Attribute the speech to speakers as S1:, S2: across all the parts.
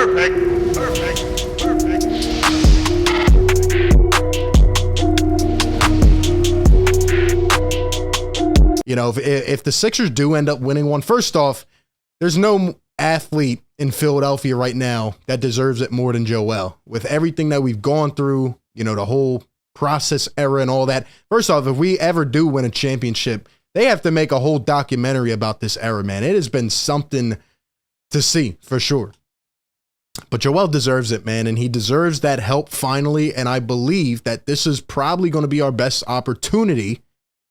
S1: Perfect. Perfect. Perfect.
S2: You know, if the Sixers do end up winning one, first off, there's no athlete in Philadelphia right now that deserves it more than Joel. With everything that we've gone through, you know, the whole process era and all that. First off, if we ever do win a championship, they have to make a whole documentary about this era, man. It has been something to see for sure. But Joel deserves it, man, and he deserves that help finally, and I believe that this is probably going to be our best opportunity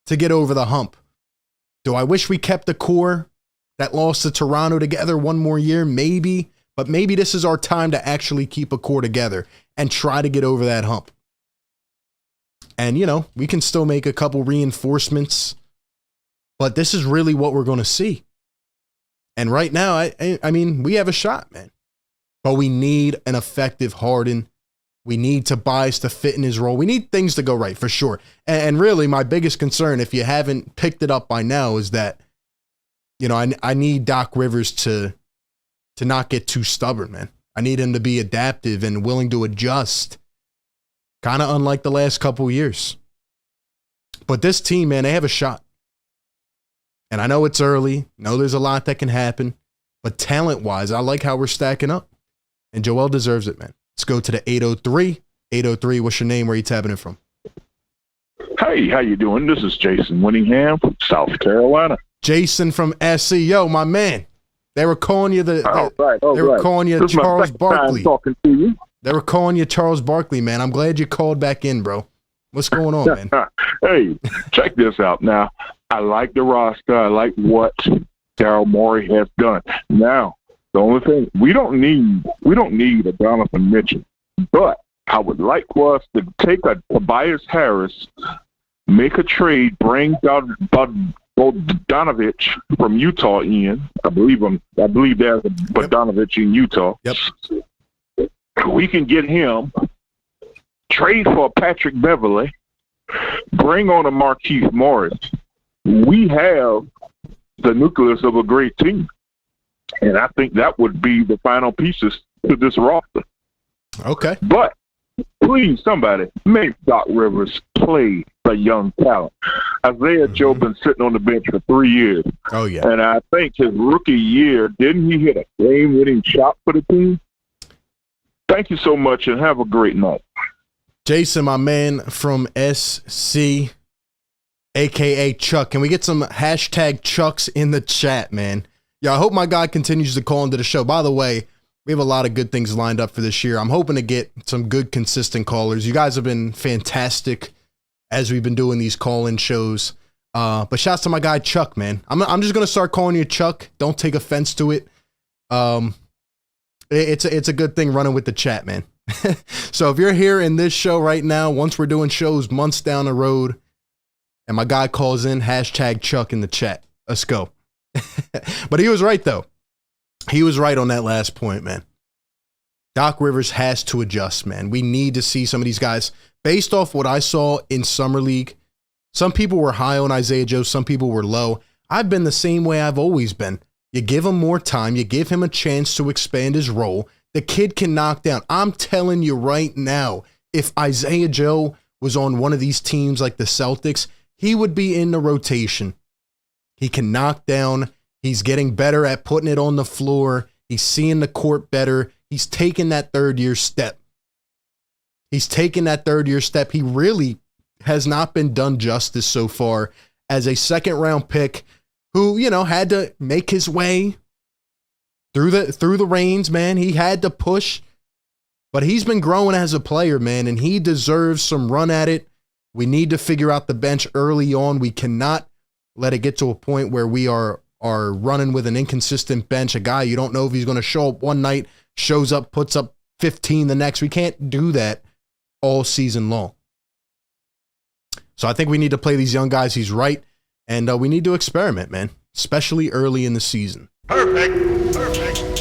S2: to get over the hump. Do I wish we kept the core that lost to Toronto together one more year? Maybe, but maybe this is our time to actually keep a core together and try to get over that hump. And, you know, we can still make a couple reinforcements, but this is really what we're going to see. And right now, I mean, we have a shot, man. But we need an effective Harden. We need Tobias to fit in his role. We need things to go right, for sure. And really, my biggest concern, if you haven't picked it up by now, is that, you know, I need Doc Rivers to not get too stubborn, man. I need him to be adaptive and willing to adjust. Kind of unlike the last couple of years. But this team, man, they have a shot. And I know it's early. I know there's a lot that can happen. But talent-wise, I like how we're stacking up. And Joel deserves it, man. Let's go to the 803. 803, what's your name? Where are you tapping it from?
S3: Hey, how you doing? This is Jason Winningham from South Carolina.
S2: Jason from SEO, my man. They were calling you calling you
S3: this
S2: Charles Barkley.
S3: Talking to you.
S2: They were calling you Charles Barkley, man. I'm glad you called back in, bro. What's going on, man?
S3: Hey, check this out. Now, I like the roster. I like what Daryl Morey has done. Now, the only thing we don't need a Donovan Mitchell, but I would like for us to take a Tobias Harris, make a trade, bring Bogdanovich from Utah in. I believe there's a Bogdanovich in Utah.
S2: Yep.
S3: We can get him, trade for Patrick Beverley, bring on a Marquise Morris. We have the nucleus of a great team. And I think that would be the final pieces to this roster.
S2: Okay.
S3: But please, somebody, make Doc Rivers play the young talent. Isaiah Joe been sitting on the bench for 3 years.
S2: Oh, yeah.
S3: And I think his rookie year, didn't he hit a game-winning shot for the team? Thank you so much, and have a great night.
S2: Jason, my man from SC, a.k.a. Chuck. Can we get some hashtag Chucks in the chat, man? Yeah, I hope my guy continues to call into the show. By the way, we have a lot of good things lined up for this year. I'm hoping to get some good, consistent callers. You guys have been fantastic as we've been doing these call-in shows. But shouts to my guy, Chuck, man. I'm just going to start calling you Chuck. Don't take offense to it. It's a good thing running with the chat, man. So if you're here in this show right now, once we're doing shows months down the road, and my guy calls in, hashtag Chuck in the chat. Let's go. But he was right, though. He was right on that last point, man. Doc Rivers has to adjust, man. We need to see some of these guys. Based off what I saw in Summer League, some people were high on Isaiah Joe, some people were low. I've been the same way I've always been. You give him more time, you give him a chance to expand his role. The kid can knock down. I'm telling you right now, if Isaiah Joe was on one of these teams like the Celtics, he would be in the rotation. He can knock down. He's getting better at putting it on the floor. He's seeing the court better. He's taking that third-year step. He really has not been done justice so far as a second-round pick who, you know, had to make his way through the reins, man. He had to push, but he's been growing as a player, man, and he deserves some run at it. We need to figure out the bench early on. We cannot let it get to a point where we are running with an inconsistent bench, a guy you don't know if he's going to show up one night, shows up, puts up 15 the next. We can't do that all season long. So I think we need to play these young guys. He's right. And we need to experiment, man, especially early in the season.
S1: Perfect. Perfect.